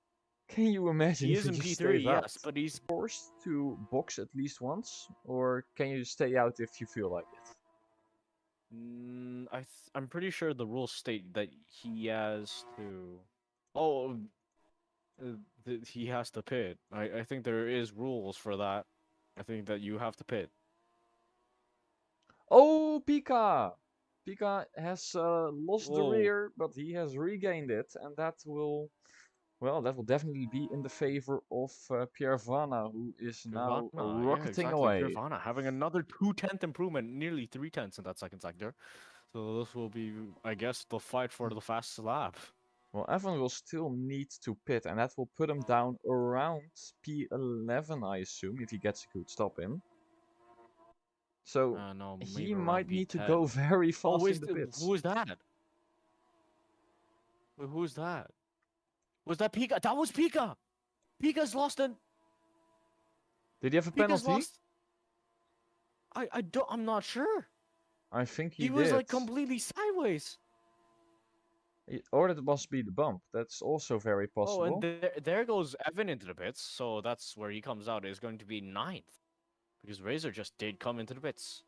A: Can you imagine
B: he
A: if
B: is in
A: he
B: P3,
A: yes,
B: out? But he's
A: forced to box at least once, or can you stay out if you feel like it?
B: I'm pretty sure the rules state that he has to. Oh, he has to pit. I think there is rules for that. I think that you have to pit.
A: Oh, Pika! Pika has lost the rear, but he has regained it, and that will, well, that will definitely be in the favor of Pirvana, who is now rocketing away.
B: Pirvana having another 2/10 improvement, nearly 3/10 in that second sector. So this will be, I guess, the fight for the fastest lap.
A: Well, Evan will still need to pit, and that will put him down around P11, I assume, if he gets a good stop in. So
B: no,
A: he might need to go very fast in the pits.
B: Who is that? Who is that? Was that Pika? That was Pika! Pika's lost it!
A: Did he have a penalty?
B: I'm not sure.
A: I think he did.
B: He was like completely sideways.
A: Or that must be the bump. That's also very possible.
B: Oh, and there goes Evan into the pits. So that's where he comes out. Is going to be 9th. Because Razor just did come into the pits.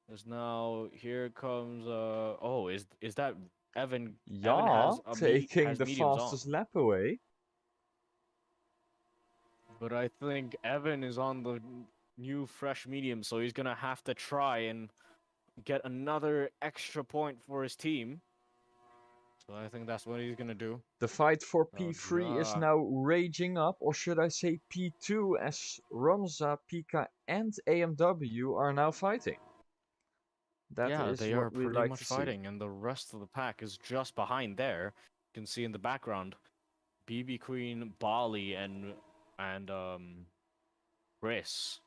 B: There's now, here comes, oh, is that Evan?
A: Yeah,
B: Evan
A: taking the fastest lap away.
B: But I think Evan is on the new fresh medium, so he's gonna have to try and get another extra point for his team. So I think that's what he's gonna do.
A: The fight for P3 is now raging up, or should I say P2, as Ronza, Pika, and AMW are now fighting.
B: They are pretty much fighting, and the rest of the pack is just behind there. can see in the background, BB Queen, Bali, and Chris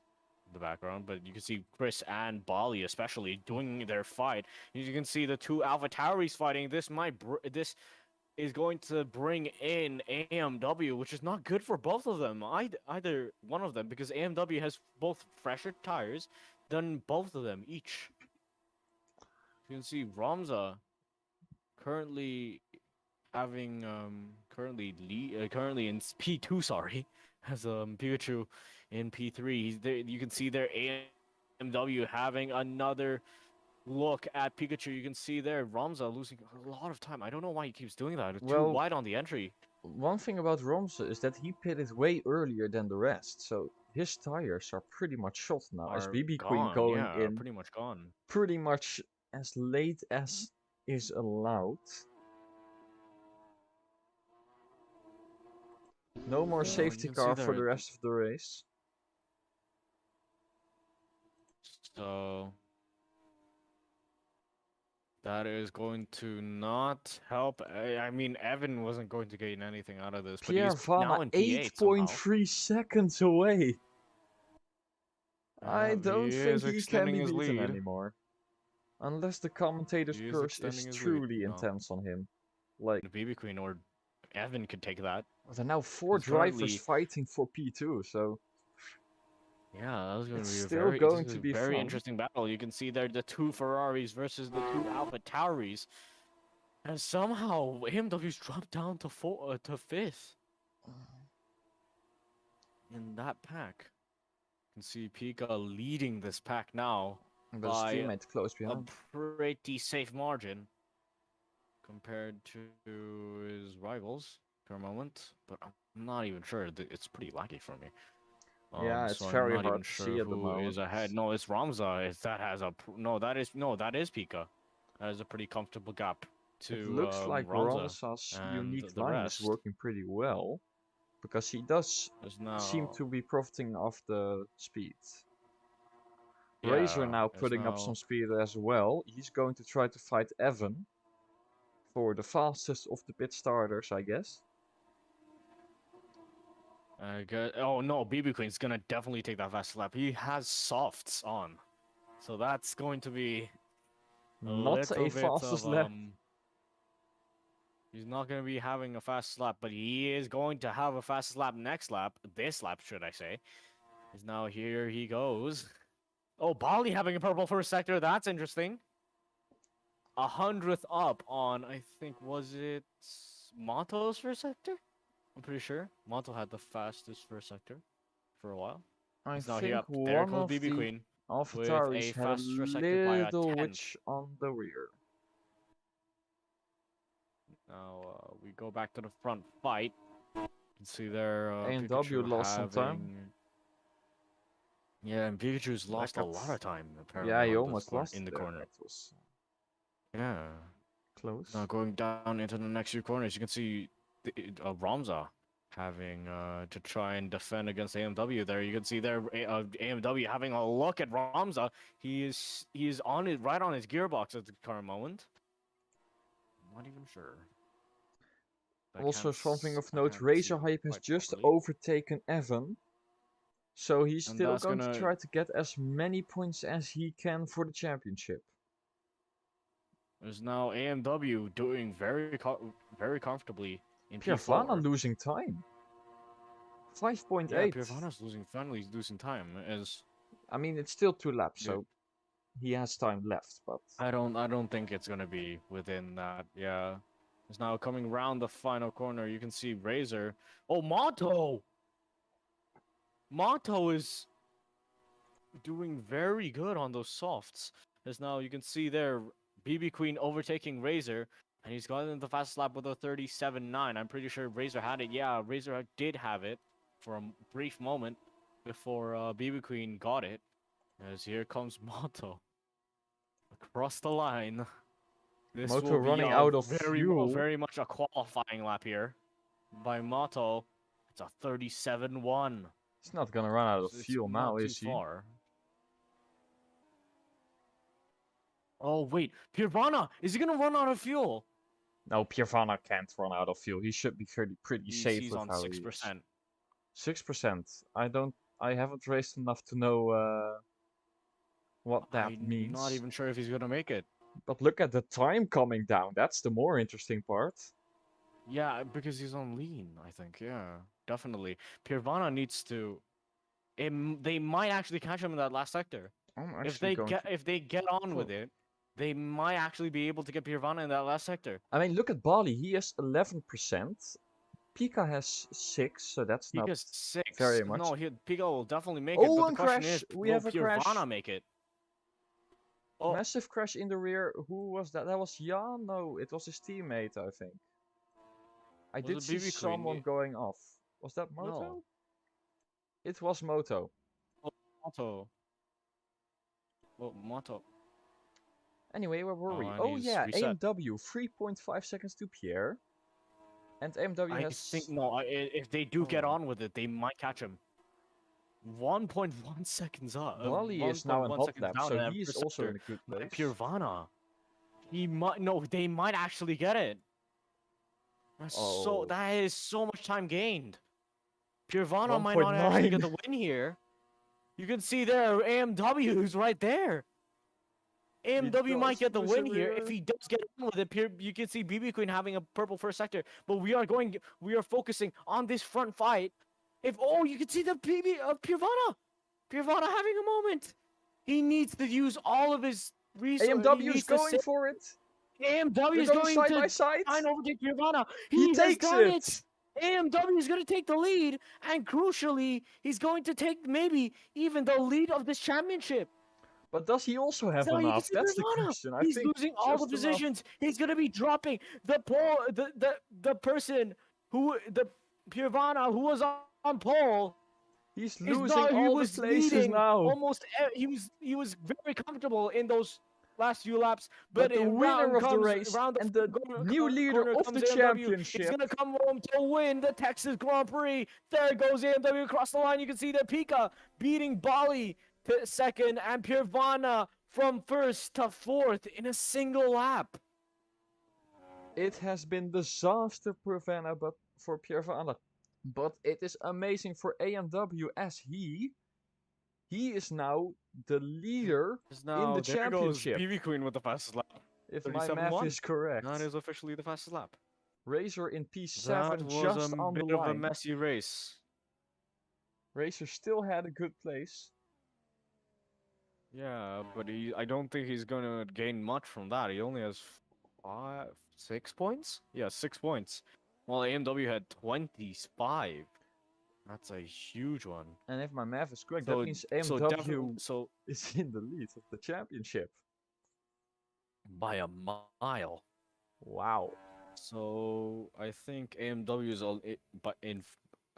B: in the background, but you can see Chris and Bali especially doing their fight. You can see the two Alpha Tauris fighting. This is going to bring in AMW, which is not good for both of them. Either one of them, because AMW has both fresher tires than both of them each. You can see Ramza currently having currently in P2, sorry, has Pikachu in P3. He's there. You can see there AMW having another look at Pikachu. You can see there Ramza losing a lot of time. I don't know why he keeps doing that. It's too
A: Well,
B: wide on the entry.
A: one thing about Romse is that he pitted way earlier than the rest, so his tires are pretty much shot now. As
B: Are
A: BB Queen
B: gone,
A: going
B: yeah,
A: in
B: pretty much gone.
A: pretty much as late as is allowed. No more
B: You
A: safety
B: can see
A: car for
B: there.
A: the rest of the race.
B: So that is going to not help. I mean, Evan wasn't going to gain anything out of this, but
A: Pierre
B: he's now
A: Vanna
B: in P8 somehow.
A: 8.3 seconds away. I
B: Yeah,
A: don't
B: he
A: think
B: is
A: he can
B: extending
A: be
B: his
A: beaten
B: lead.
A: anymore. Unless the commentator's
B: He is
A: curse is
B: extending his lead
A: truly
B: now.
A: intense on him. Like,
B: The BB Queen or Evan could take that.
A: there are now 4
B: He's
A: drivers
B: currently-
A: fighting for P2, so
B: Yeah, that was going
A: it's
B: to be
A: still going
B: this
A: to
B: is
A: be
B: a very
A: fun.
B: interesting battle. You can see there the two Ferraris versus the two Alpha Tauris, and somehow AMW's dropped down to fifth in that pack. You can see Pika leading this pack now
A: But his
B: by
A: teammate close
B: a
A: behind.
B: pretty safe margin compared to his rivals for a moment, but I'm not even sure. It's pretty laggy for me.
A: Yeah, it's
B: so
A: very
B: I'm not even
A: hard to see
B: sure
A: at the
B: who is
A: moment.
B: ahead. No, it's Ramza. That has a that is Pika. That is a pretty comfortable gap to
A: It looks like
B: Ramza
A: Ramza's
B: and
A: unique
B: the
A: line
B: rest.
A: is working pretty well. Because he does seem to be profiting off the speed. Razor now putting up some speed as well. He's going to try to fight Evan for the fastest of the pit starters, I guess.
B: Oh no, BB Queen's gonna definitely take that fast lap. He has softs on, so that's going to be
A: Not a fastest lap.
B: He's not going to be having a fast lap, but he is going to have a fast lap next lap. This lap, should I say. Is now here he goes. Oh, Bali having a purple first sector. That's interesting. 100th up on, I think, was it Mato's first sector? I'm pretty sure. Mato had the fastest first sector for a while.
A: I
B: He's now
A: think
B: here up.
A: one
B: There goes
A: of
B: BB
A: the
B: Queen
A: AlphaTauris had a little witch on the rear.
B: Now we go back to the front fight. You can see there
A: AMW lost some time.
B: Yeah, and Pikachu's lost a lot of time apparently.
A: Yeah, he almost lost
B: in the corner.
A: That was
B: yeah,
A: close.
B: Now going down into the next few corners, you can see Ramza having to try and defend against AMW. There, you can see there AMW having a look at Ramza. He is on it right on his gearbox at the current moment. I'm not even sure.
A: Also, something of note, Razor Hype has just overtaken Evan. So he's still going to try to get as many points as he can for the championship.
B: There's now AMW doing very comfortably in
A: Pierre
B: P4.
A: Vanna losing time. 5.8.
B: Yeah, Pierre Vanna's finally losing time.
A: I mean, it's still 2 laps, so he has time left, but
B: I don't think it's gonna be within that. Yeah, it's now coming round the final corner. You can see Razor. Oh, Mato is doing very good on those softs. As now you can see there, BB Queen overtaking Razor, and he's gotten the fastest lap with a 37.9. I'm pretty sure Razor had it. Yeah, Razor did have it for a brief moment before BB Queen got it. As here comes Mato across the line. This
A: Mato running out of fuel.
B: Very much a qualifying lap here by Mato. It's a 37.1.
A: He's not gonna run out of fuel now, is he?
B: Far. Oh wait, Pirvana! Is he gonna run out of fuel?
A: No, Piervana can't run out of fuel. He should be pretty safe
B: He's
A: with
B: on
A: how he is.
B: 6%.
A: 6%. I haven't raced enough to know what that
B: I'm not
A: means.
B: even sure if he's gonna make it.
A: But look at the time coming down. That's the more interesting part.
B: Yeah, because he's on lean, I think. Yeah, definitely. Pirvana needs to. They might actually catch him in that last sector.
A: I'm actually going to.
B: If they get on with it, they might actually be able to get Pirvana in that last sector.
A: I mean, look at Bali. He has 11%. Pika has 6, so that's not
B: Pika's 6.
A: very much.
B: No, Pika will definitely make it.
A: Oh,
B: But the
A: and
B: question
A: crash!
B: is,
A: We
B: will
A: have a crash.
B: Pirvana make it? Oh,
A: Massive crash in the rear. Who was that? That was Jan? No, it was his teammate, I think. I
B: was
A: did
B: it
A: see
B: BB Queen?
A: someone going off. Was that Moto?
B: No.
A: It was Moto.
B: Oh, Moto. Oh, Moto.
A: Anyway, where were we?
B: and
A: Oh
B: he's
A: yeah,
B: reset.
A: AMW, 3.5 seconds to Pierre. And AMW
B: I
A: has...
B: think no. If they do get on with it, they might catch him. 1.1 seconds up.
A: Bali is now in
B: 1.1
A: hot
B: seconds
A: lap,
B: down
A: so
B: and
A: he's also in a good place.
B: Pirvana. He might no. They might actually get it. That's so. That is so much time gained. Pirvana might not actually get the win here. You can see there, AMW is right there. AMW might get the win here if he does get on with it. You can see BB Queen having a purple first sector, but we are focusing on this front fight. You can see the PB of Pirvana having a moment. He needs to use all of his resources.
A: AMW is going for it.
B: AMW is going
A: side
B: to
A: by side.
B: try and overtake Pirvana.
A: He takes it.
B: AMW is going to take the lead, and crucially, he's going to take maybe even the lead of this championship.
A: But does he also have enough? That's the question.
B: He's losing all the positions. He's going to be dropping the person who the Pirvana who was on pole.
A: He's losing all the places now.
B: Almost he was very comfortable in those last few laps, but
A: the winner of the race and the new leader of the championship
B: is going to come home to win the Texas Grand Prix. There goes AMW across the line. You can see that Pika beating Bali to second and Pirvana from first to fourth in a single lap.
A: It has been disaster for Pirvana, but it is amazing for AMW as he is now the leader in the championship.
B: BB Queen with the fastest lap.
A: If my math is correct.
B: That is officially the fastest lap.
A: Razor in P7
B: that
A: just on the line.
B: That was a messy race.
A: Razor still had a good place.
B: Yeah, but I don't think he's gonna gain much from that. He only has 6 points? Yeah, 6 points. While AMW had 25. That's a huge one.
A: And if my math is correct, that means AMW is in the lead of the championship.
B: By a mile.
A: Wow.
B: So I think AMW is in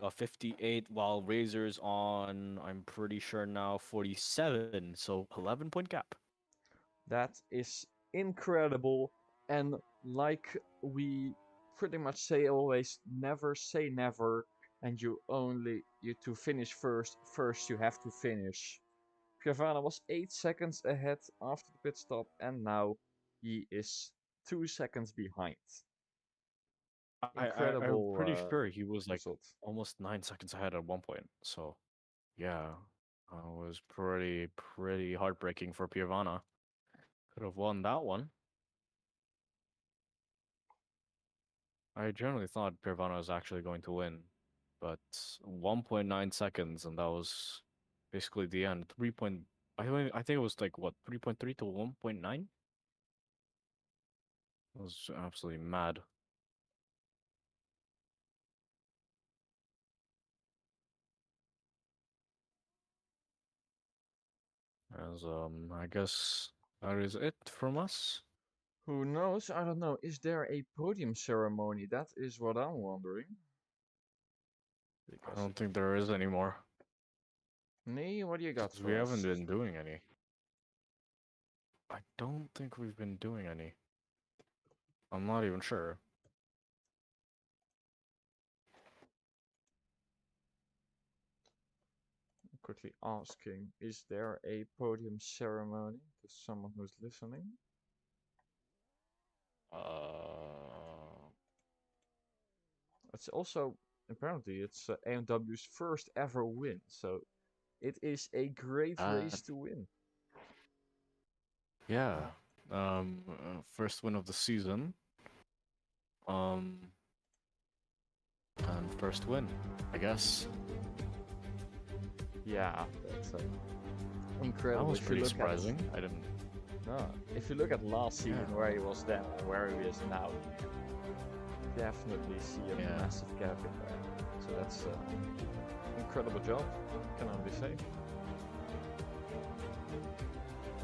B: 58, while Razor's on, I'm pretty sure now, 47. So 11-point gap.
A: That is incredible. And like we pretty much say always, never say never. And you to finish first you have to finish. Pirvana was 8 seconds ahead after the pit stop, and now he is 2 seconds behind. Incredible.
B: I'm pretty sure he was like
A: result.
B: Almost 9 seconds ahead at one point. So, yeah, it was pretty heartbreaking for Pirvana. Could have won that one. I generally thought Pirvana was actually going to win, but 1.9 seconds, and that was basically the end. I think it was like what, 3.3 to 1.9. It was absolutely mad. As I guess that is it from us.
A: Who knows? I don't know. Is there a podium ceremony? That is what I'm wondering.
B: I don't think there is anymore.
A: Nee, what do you got for
B: We
A: us?
B: haven't been doing any. I don't think we've been doing any. I'm not even sure.
A: Quickly asking, is there a podium ceremony to someone who's listening? It's also apparently it's AMW's first ever win, so it is a great race to win.
B: Yeah. First win of the season. And first win, I guess.
A: Yeah, that's incredible.
B: That was
A: If you
B: pretty
A: look
B: surprising.
A: At,
B: I didn't.
A: no, if you look at last season where he was then and where he is now, you definitely see a massive gap in there. So that's incredible job, can only say.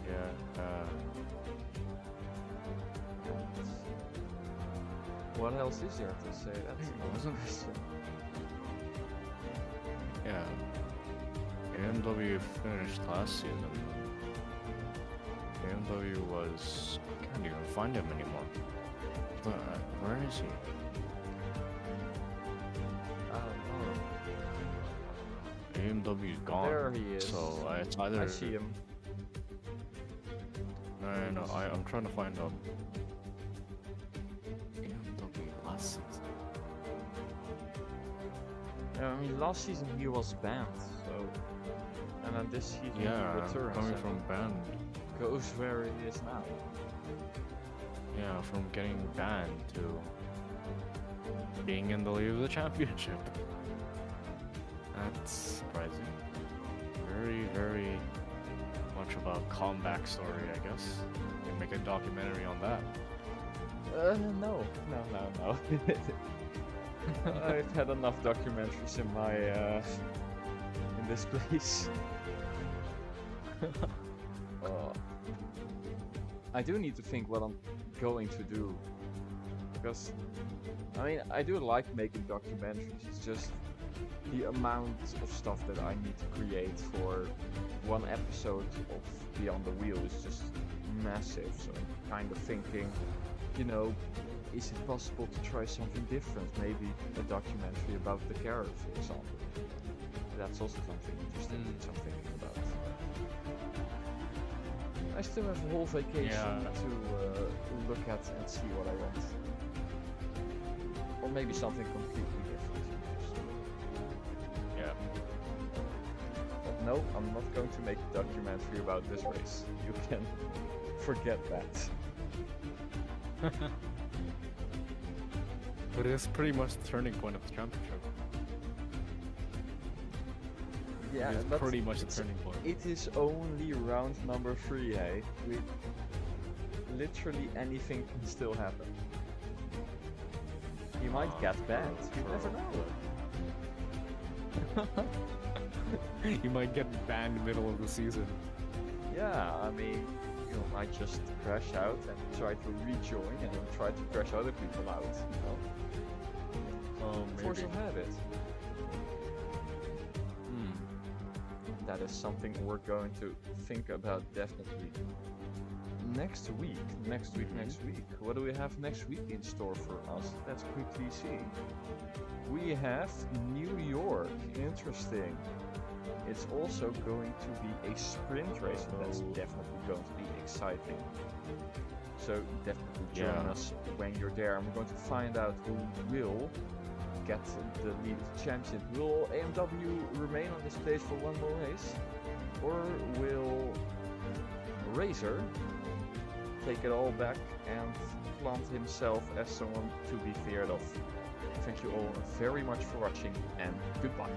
B: Yeah.
A: What else is there to say? That's another question.
B: Yeah. AMW finished last season. AMW was... I can't even find him anymore. Where is he?
A: I don't know.
B: AMW's gone.
A: There he is.
B: So it's either...
A: I see him.
B: No, I'm trying to find him. AMW last season.
A: I mean, last season he was banned, so... And then this season he returns.
B: Coming from banned.
A: Goes where he is now.
B: Yeah, from getting banned to being in the lead of the championship. That's surprising. Very, very much of a comeback story, I guess. You can make a documentary on that.
A: No. I've had enough documentaries in my in this place. I do need to think what I'm going to do, because I mean I do like making documentaries. It's just the amount of stuff that I need to create for one episode of Beyond the Wheel is just massive. So I'm kind of thinking, you know, is it possible to try something different? Maybe a documentary about the carrot, for example. That's also something interesting, something about. I still have a whole vacation to look at and see what I want. Or maybe something completely different.
B: Yeah.
A: But no, I'm not going to make a documentary about this race. You can forget that.
B: But it's pretty much the turning point of the championship.
A: Yeah,
B: it's pretty much the turning point.
A: It is only round number 3, hey? Literally anything can still happen. You might get banned. You never know.
B: You might get banned middle of the season.
A: Yeah, I mean, you might just crash out and try to rejoin and then try to crash other people out, you know? Force of habit. That is something we're going to think about definitely next week. What do we have next week in store for us? Let's quickly see. We have New York. Interesting. It's also going to be a sprint race, and that's definitely going to be exciting. So definitely join us when you're there. I'm going to find out who will get the lead of the championship. Will AMW remain on this place for one more race? Or will Razor take it all back and plant himself as someone to be feared of? Thank you all very much for watching, and goodbye.